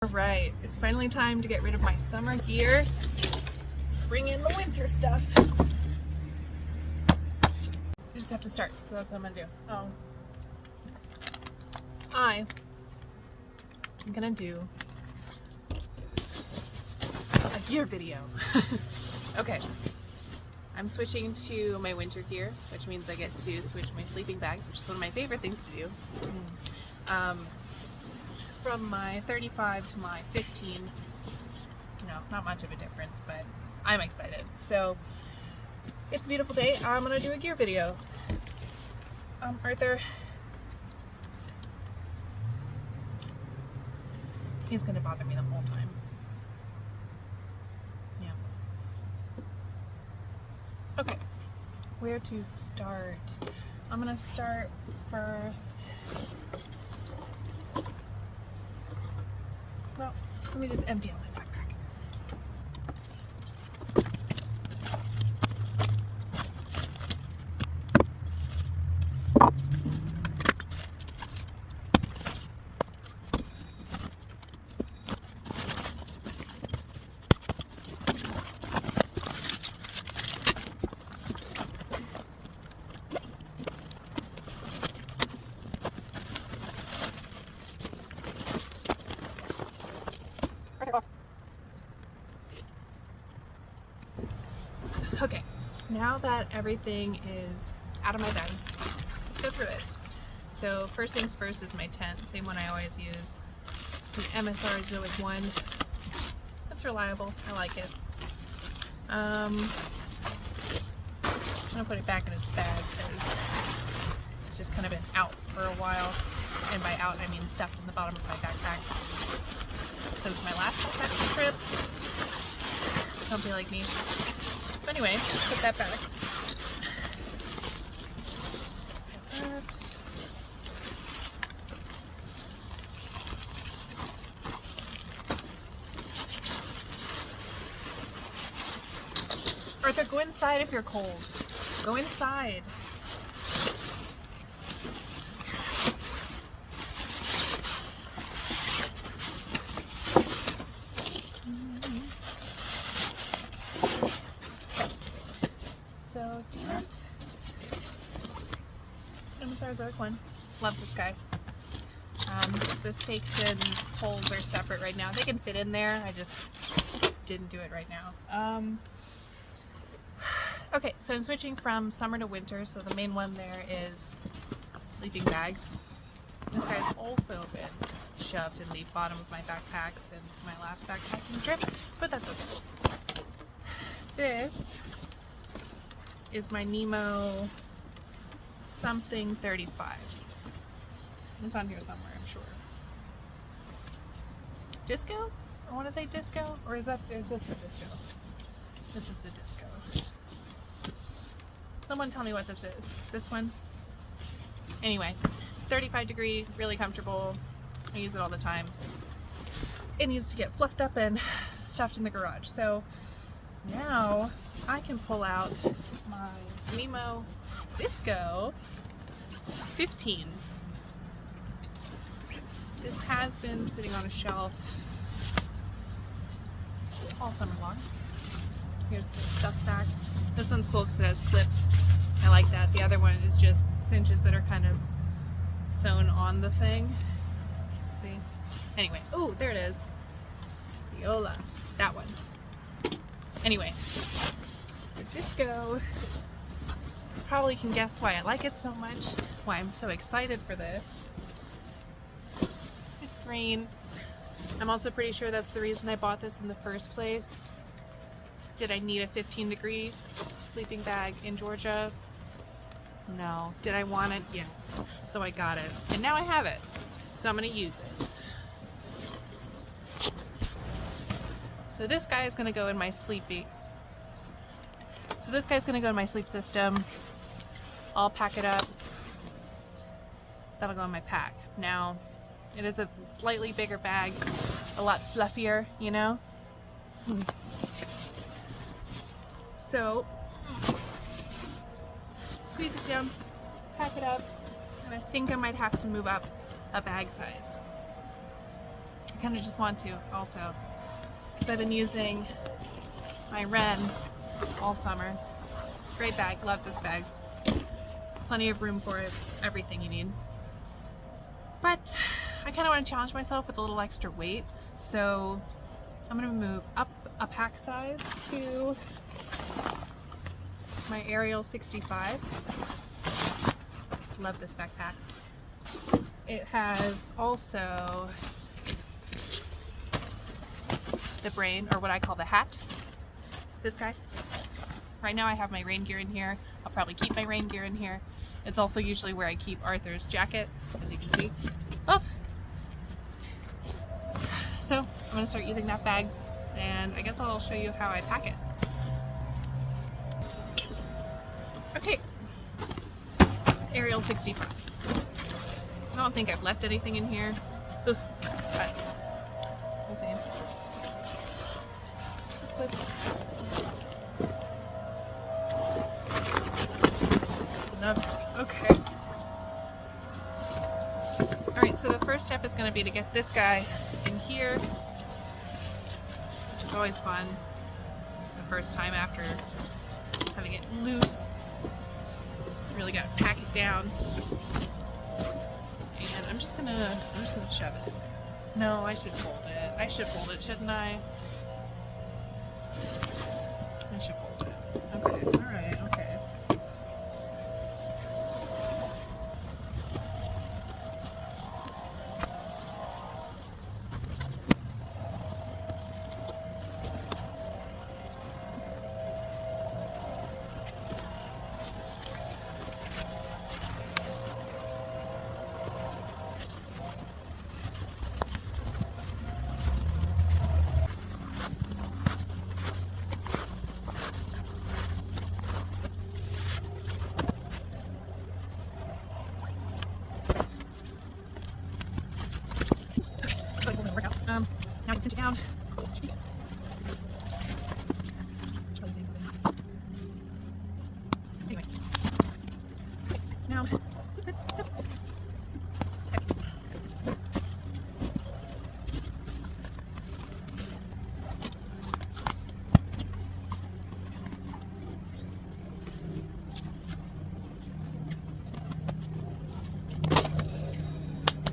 Alright, it's finally time to get rid of my summer gear, bring in the winter stuff. You just have to start, so that's what I'm gonna do. I'm gonna do a gear video. Okay, I'm switching to my winter gear, which means I get to switch my sleeping bags, which is one of my favorite things to do. From my 35 to my 15, not much of a difference, but I'm excited. So it's a beautiful day. I'm gonna do a gear video. Arthur, he's gonna bother me the whole time. Yeah. Okay, where to start? I'm gonna start first. Well, let me just empty out my backpack. Okay, now that everything is out of my bag, let's go through it. So first things first is my tent, same one I always use. The MSR Zoic 1. It's reliable, I like it. I'm gonna put it back in its bag because it's just kind of been out for a while. And by out, I mean stuffed in the bottom of my backpack. Since my last backpacking trip. Don't be like me. So anyway, put that back. Arthur, go inside if you're cold. Go inside. So, tent. MSR Zoic 1. Love this guy. The stakes and poles are separate right now. They can fit in there. I just didn't do it right now. Okay, so I'm switching from summer to winter. So the main one there is sleeping bags. This guy's also been shoved in the bottom of my backpack since my last backpacking trip, but that's okay. This is my Nemo something 35. It's on here somewhere, I'm sure. Disco? I want to say disco, or is this the disco? This is the disco. Someone tell me what this is. This one? Anyway, 35 degree, really comfortable. I use it all the time. It needs to get fluffed up and stuffed in the garage. So now I can pull out my Nemo Disco 15. This has been sitting on a shelf all summer long. Here's the stuff stack. This one's cool because it has clips. I like that. The other one is just cinches that are kind of sewn on the thing. See? Anyway, oh, there it is. Viola. That one. Anyway, the disco. You probably can guess why I like it so much, why I'm so excited for this. It's green. I'm also pretty sure that's the reason I bought this in the first place. Did I need a 15-degree sleeping bag in Georgia? No. Did I want it? Yes. So I got it. And now I have it. So I'm going to use it. So this guy is going to go in my sleep system. I'll pack it up. That'll go in my pack. Now, it is a slightly bigger bag, a lot fluffier, you know? So, squeeze it down, pack it up, and I think I might have to move up a bag size. I kind of just want to also, because I've been using my Renn all summer. Great bag, love this bag. Plenty of room for it, everything you need. But I kind of want to challenge myself with a little extra weight, so I'm going to move up a pack size to my Ariel 65. Love this backpack. It has also the brain, or what I call the hat. This guy. Right now I have my rain gear in here. I'll probably keep my rain gear in here. It's also usually where I keep Arthur's jacket, as you can see. Oh. So I'm going to start using that bag, and I guess I'll show you how I pack it. Okay. Ariel 65. I don't think I've left anything in here. Ugh. But we'll see. Enough. Okay. Alright, so the first step is going to be to get this guy in here, which is always fun. The first time after having it loose. Really got to pack it down. And I'm just gonna shove it. No, I should fold it. I should fold it, shouldn't I? I should fold it. Okay, alright, okay. Now I can cinch it down. Anyway. Now.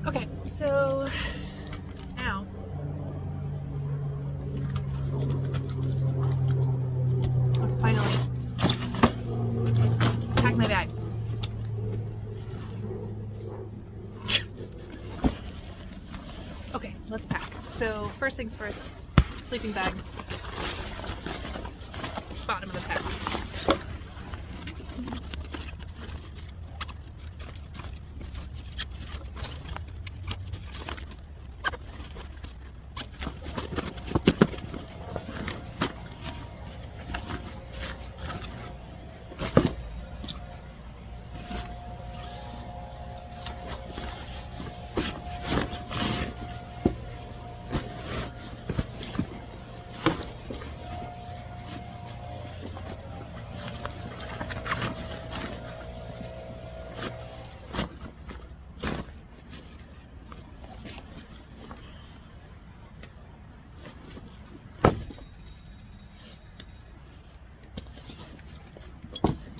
Okay, so now I'll finally pack my bag. Okay, let's pack. So first things first, sleeping bag, bottom of the pack.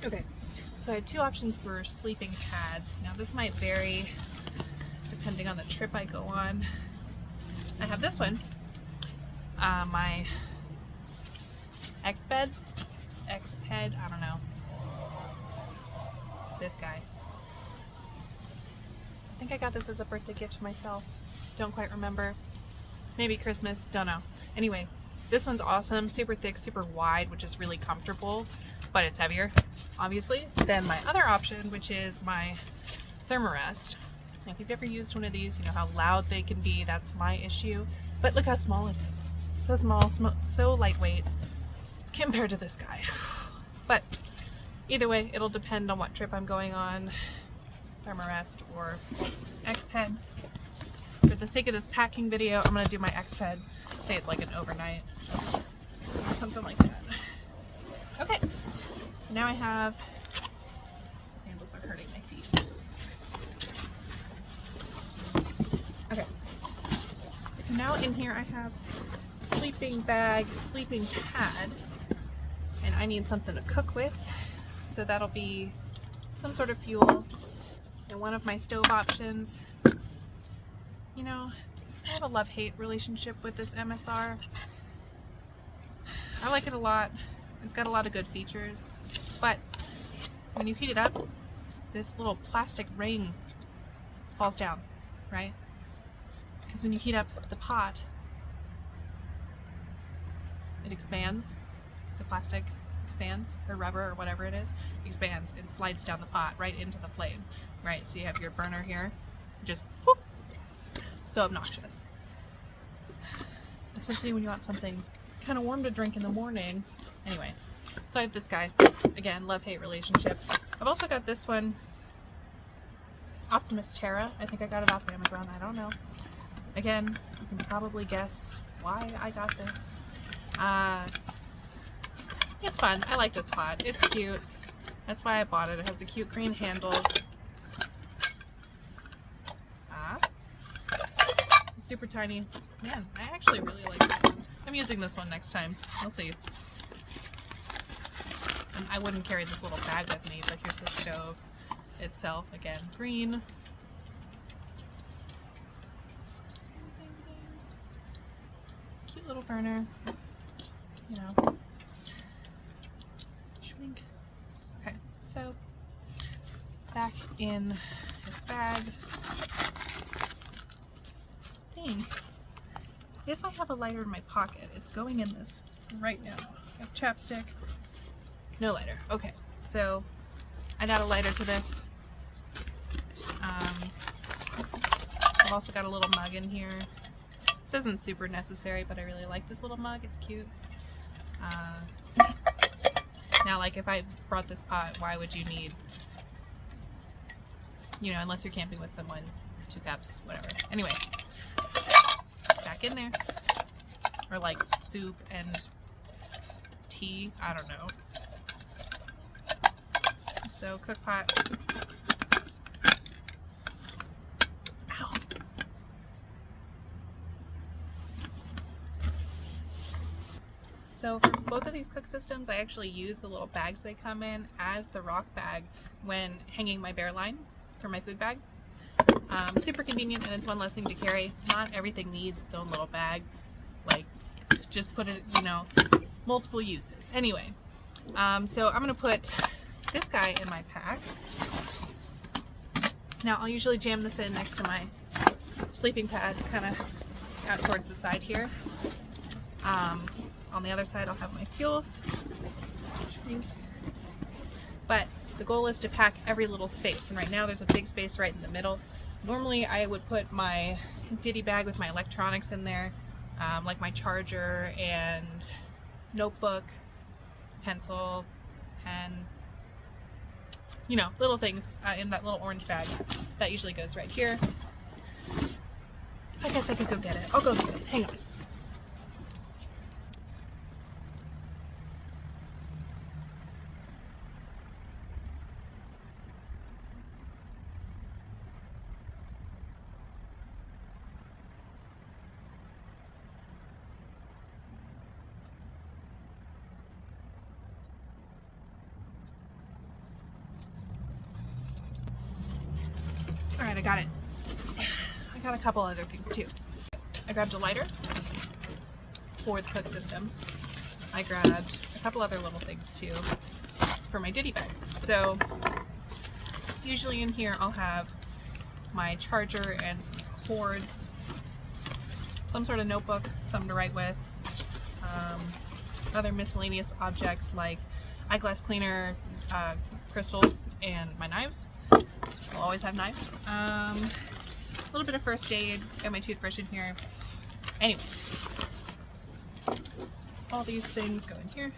Okay, so I have two options for sleeping pads. Now this might vary depending on the trip I go on. I have this one, my X-Bed, I don't know, this guy. I think I got this as a birthday gift to myself, don't quite remember, maybe Christmas, don't know. Anyway, this one's awesome, super thick, super wide, which is really comfortable, but it's heavier, obviously, than my other option, which is my Thermarest. Now, if you've ever used one of these, you know how loud they can be. That's my issue. But look how small it is. So small, so lightweight compared to this guy. But either way, it'll depend on what trip I'm going on, Thermarest or X-Ped. For the sake of this packing video, I'm going to do my X-Ped. Say it's like an overnight. Something like that. Okay. So now I have, sandals are hurting my feet. Okay. So now in here I have sleeping bag, sleeping pad, and I need something to cook with. So that'll be some sort of fuel and one of my stove options. You know, I have a love-hate relationship with this MSR. I like it a lot. It's got a lot of good features, but when you heat it up, this little plastic ring falls down, right? Because when you heat up the pot, it expands. The plastic expands, or rubber, or whatever it is, expands and slides down the pot right into the flame, right? So you have your burner here, just whoop, so obnoxious. Especially when you want something kind of warm to drink in the morning. Anyway, so I have this guy. Again, love-hate relationship. I've also got this one, Optimus Terra. I think I got it off Amazon. I don't know. Again, you can probably guess why I got this. It's fun. I like this pot. It's cute. That's why I bought it. It has the cute green handles. Super tiny. Man, I actually really like this one. I'm using this one next time. We'll see. And I wouldn't carry this little bag with me, but here's the stove itself. Again, green. Cute little burner. You know. Shrink. Okay, so back in its bag. If I have a lighter in my pocket, it's going in this right now. I have chapstick, no lighter. Okay, so I'd add a lighter to this. I've also got a little mug in here. This isn't super necessary, but I really like this little mug. It's cute. Now, like, if I brought this pot, why would you need, you know, unless you're camping with someone, 2 cups, whatever. Anyway. Back in there, or like soup and tea, I don't know. So cook pot. Ow. So for both of these cook systems, I actually use the little bags they come in as the rock bag when hanging my bear line for my food bag. Super convenient, and it's one less thing to carry. Not everything needs its own little bag. Like, just put it, you know, multiple uses. Anyway, so I'm going to put this guy in my pack. Now, I'll usually jam this in next to my sleeping pad, kind of out towards the side here. On the other side, I'll have my fuel. But the goal is to pack every little space, and right now there's a big space right in the middle. Normally I would put my ditty bag with my electronics in there, like my charger and notebook, pencil, pen, you know, little things in that little orange bag. That usually goes right here. I guess I could go get it. I'll go get it. Hang on. Alright, I got it. I got a couple other things too. I grabbed a lighter for the cook system. I grabbed a couple other little things too for my ditty bag. So usually in here I'll have my charger and some cords, some sort of notebook, something to write with, other miscellaneous objects like eyeglass cleaner, crystals, and my knives. I'll always have knives. A little bit of first aid. Got my toothbrush in here. Anyway, all these things go in here.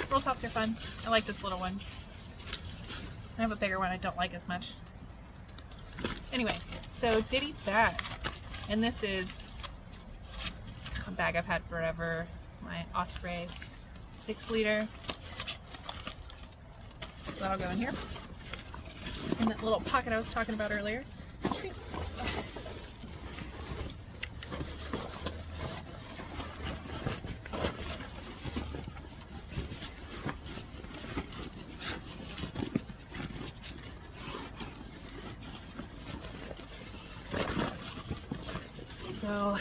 Roll tops are fun. I like this little one. I have a bigger one I don't like as much. Anyway, so ditty bag. And this is a bag I've had forever. My Osprey 6 liter. So that'll go in here. in that little pocket I was talking about earlier. So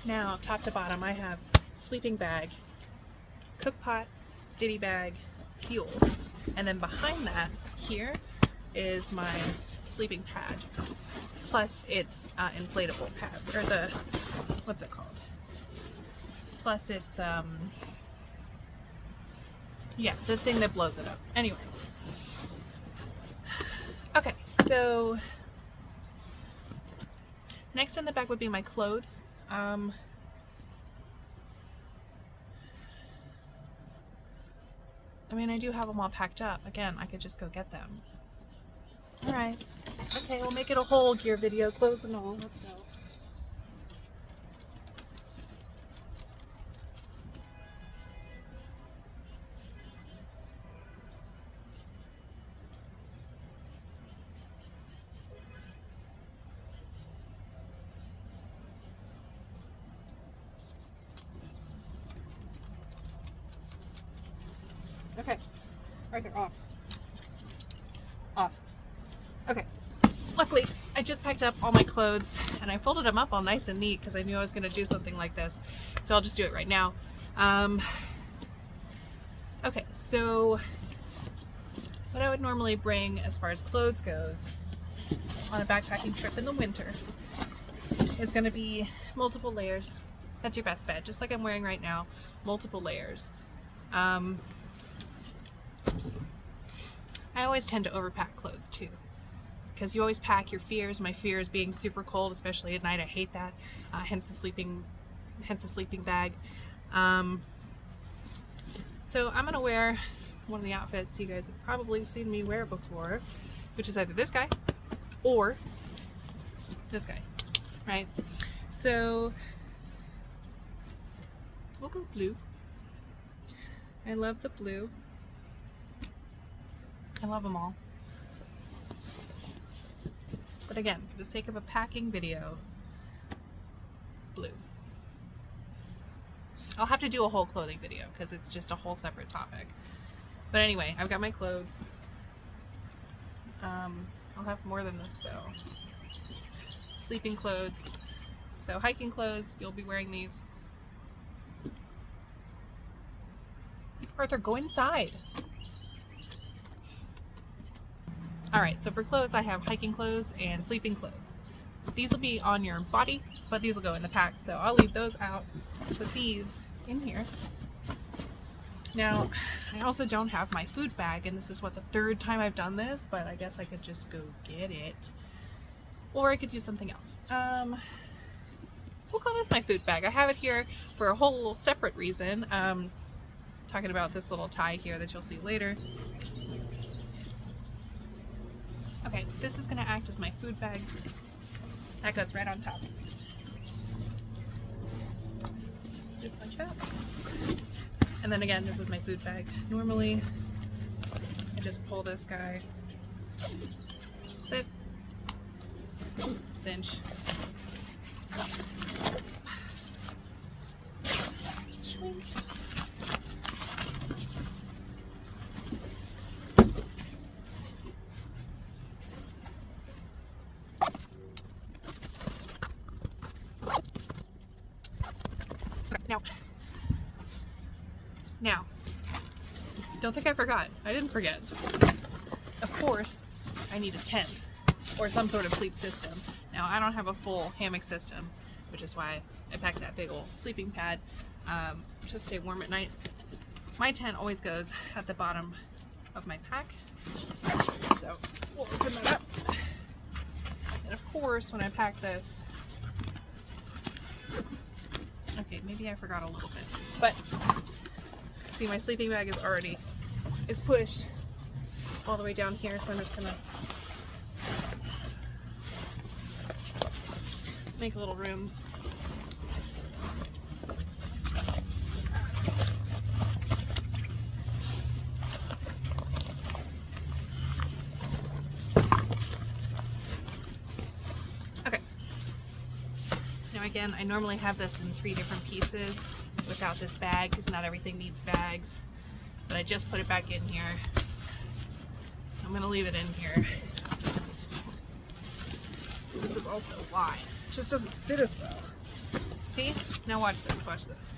now, top to bottom, I have sleeping bag, cook pot, ditty bag, fuel, and then behind that here is my sleeping pad, plus its inflatable pad, or the, what's it called? Plus it's, yeah, the thing that blows it up. Anyway. Okay, so next in the bag would be my clothes. I mean, I do have them all packed up. Again, I could just go get them. All right. Okay, we'll make it a whole gear video, clothes and all. Let's go. Okay. Arthur, off. Off. Okay. Luckily, I just packed up all my clothes and I folded them up all nice and neat because I knew I was going to do something like this. So I'll just do it right now. Okay, so what I would normally bring as far as clothes goes on a backpacking trip in the winter is going to be multiple layers. That's your best bet. Just like I'm wearing right now, multiple layers. I always tend to overpack clothes too, because you always pack your fears. My fear is being super cold, especially at night. I hate that. Hence the sleeping bag. So I'm gonna wear one of the outfits you guys have probably seen me wear before, which is either this guy or this guy, right? So we'll go blue. I love the blue. I love them all. But again, for the sake of a packing video, blue. I'll have to do a whole clothing video because it's just a whole separate topic. But anyway, I've got my clothes. I'll have more than this though. Sleeping clothes. So hiking clothes, you'll be wearing these. Arthur, go inside. Alright, so for clothes, I have hiking clothes and sleeping clothes. These will be on your body, but these will go in the pack, so I'll leave those out, put these in here. Now, I also don't have my food bag, and this is, what, the third time I've done this, but I guess I could just go get it. Or I could do something else. We'll call this my food bag. I have it here for a whole separate reason. Talking about this little tie here that you'll see later. Okay, this is going to act as my food bag. That goes right on top. Just like that. And then again, this is my food bag. Normally, I just pull this guy. Clip. Cinch. Shrink. Now, don't think I forgot. I didn't forget. Of course, I need a tent or some sort of sleep system. Now, I don't have a full hammock system, which is why I packed that big old sleeping pad just to stay warm at night. My tent always goes at the bottom of my pack, so we'll open that up. And of course, when I pack this, okay, maybe I forgot a little bit, but see, my sleeping bag is pushed all the way down here, so I'm just gonna make a little room. again, I normally have this in 3 different pieces without this bag because not everything needs bags, but I just put it back in here. So I'm gonna leave it in here. This is also why. It just doesn't fit as well. See? Now watch this, watch this.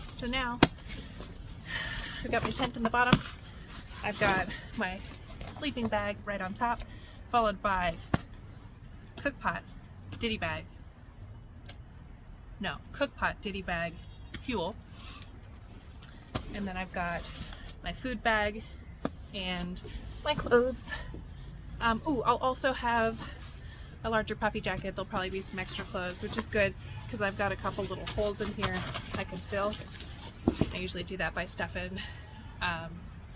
So now I've got my tent in the bottom, I've got my sleeping bag right on top, followed by cook pot, ditty bag, no, cook pot, ditty bag, fuel, and then I've got my food bag and my clothes. Ooh, I'll also have a larger puffy jacket. There'll probably be some extra clothes, which is good because I've got a couple little holes in here I can fill. I usually do that by stuffing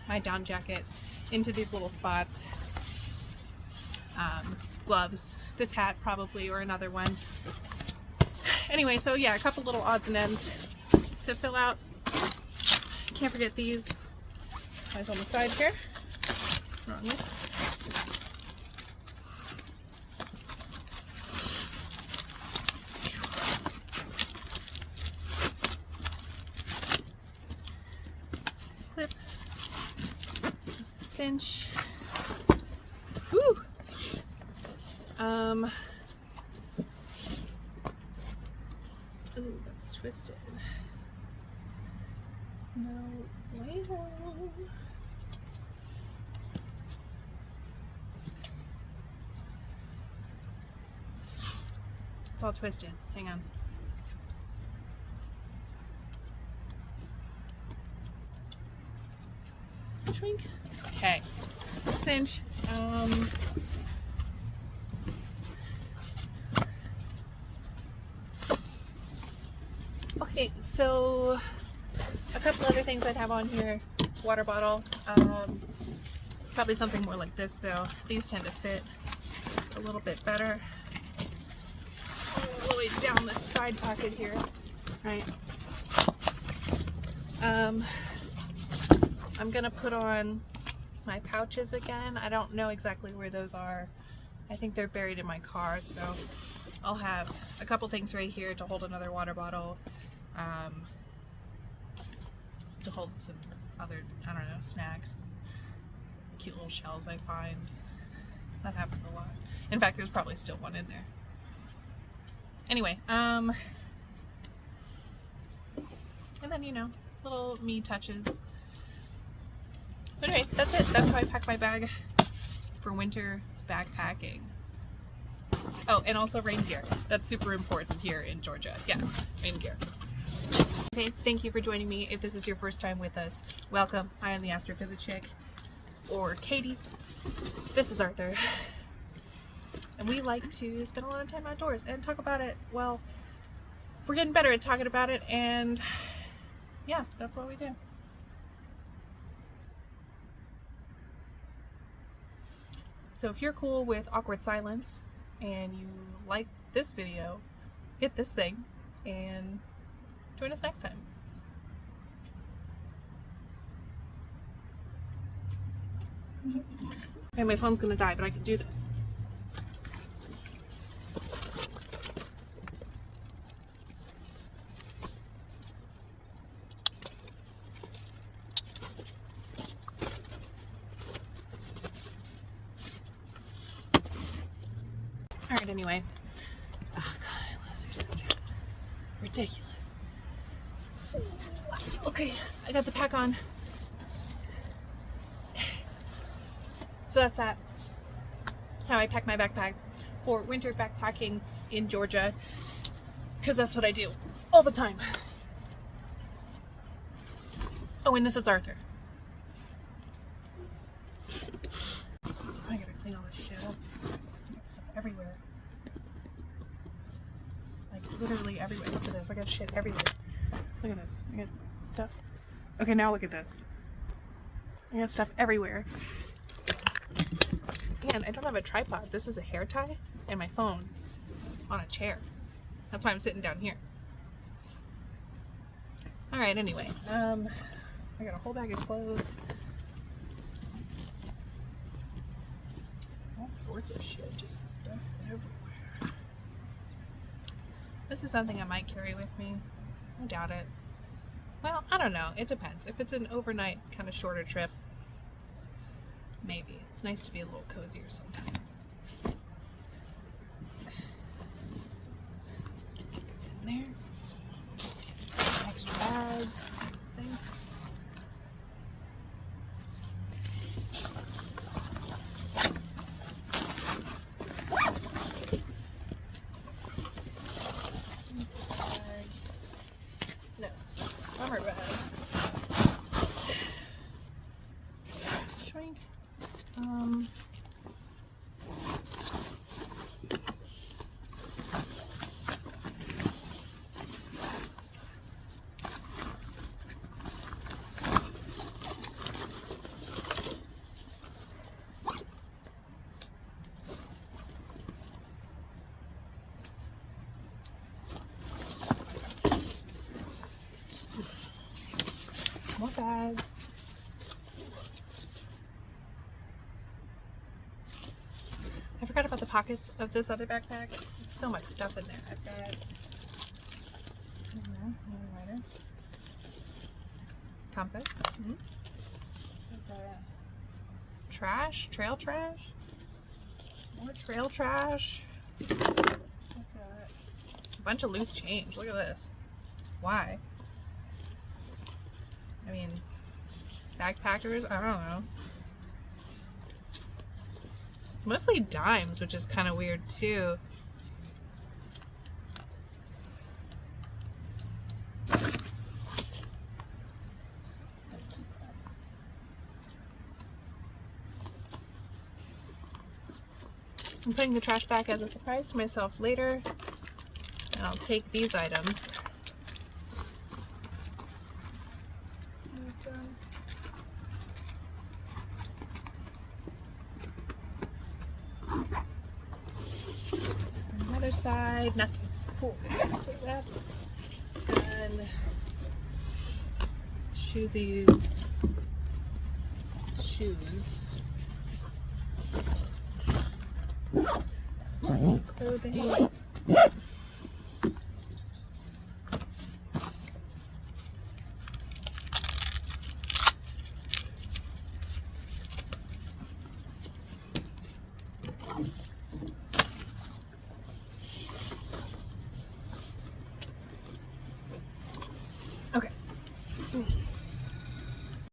my down jacket into these little spots. Gloves, this hat probably, or another one. Anyway, so yeah, a couple little odds and ends to fill out. Can't forget these guys on the side here. Wrong way. Clip, cinch. Woo! Ooh, that's twisted. No label. It's all twisted. Hang on. Shrink. Okay. Cinch. Okay, so a couple other things I'd have on here. Water bottle. Probably something more like this though. These tend to fit a little bit better. All the way down this side pocket here. Right. I'm gonna put on my pouches again. I don't know exactly where those are. I think they're buried in my car, so I'll have a couple things right here to hold another water bottle, to hold some other, I don't know, snacks, cute little shells I find. That happens a lot. In fact, there's probably still one in there. Anyway, and then, you know, little me touches. So anyway, that's it. That's how I pack my bag for winter backpacking. Oh, and also rain gear. That's super important here in Georgia. Yeah, rain gear. Okay, thank you for joining me. If this is your first time with us, welcome. I am the Astrophysics Chick, or Katie. This is Arthur. And we like to spend a lot of time outdoors and talk about it. Well, we're getting better at talking about it, and yeah, that's what we do. So if you're cool with awkward silence and you like this video, hit this thing and join us next time. Okay, my phone's gonna die, but I can do this. Alright, anyway. Oh god, my legs are so tight. Ridiculous. Okay, I got the pack on. So that's that. How I pack my backpack for winter backpacking in Georgia. Because that's what I do all the time. Oh, and this is Arthur. clean all this shit up. I got stuff everywhere. Like literally everywhere. Look at this. I got shit everywhere. Look at this. I got stuff. Okay, now look at this. I got stuff everywhere. And I don't have a tripod. This is a hair tie and my phone on a chair. That's why I'm sitting down here. Alright, anyway. I got a whole bag of clothes. All sorts of shit. Just stuff everywhere. This is something I might carry with me. I doubt it. Well, I don't know. It depends. If it's an overnight kind of shorter trip, maybe. It's nice to be a little cozier sometimes. In there. Extra bags. Thing. No. Summer bag. Shrink. More bags. I forgot about the pockets of this other backpack. There's so much stuff in there. I've got lighter, compass, I've got trash, trail trash, more trail trash. I've got a bunch of loose change. Look at this. Why? I mean, backpackers, I don't know. It's mostly dimes, which is kind of weird too. I'm putting the trash back as a surprise to myself later, and I'll take these items. Another side, nothing. Cool. So that's done. Shoesies. Shoes. Clothing.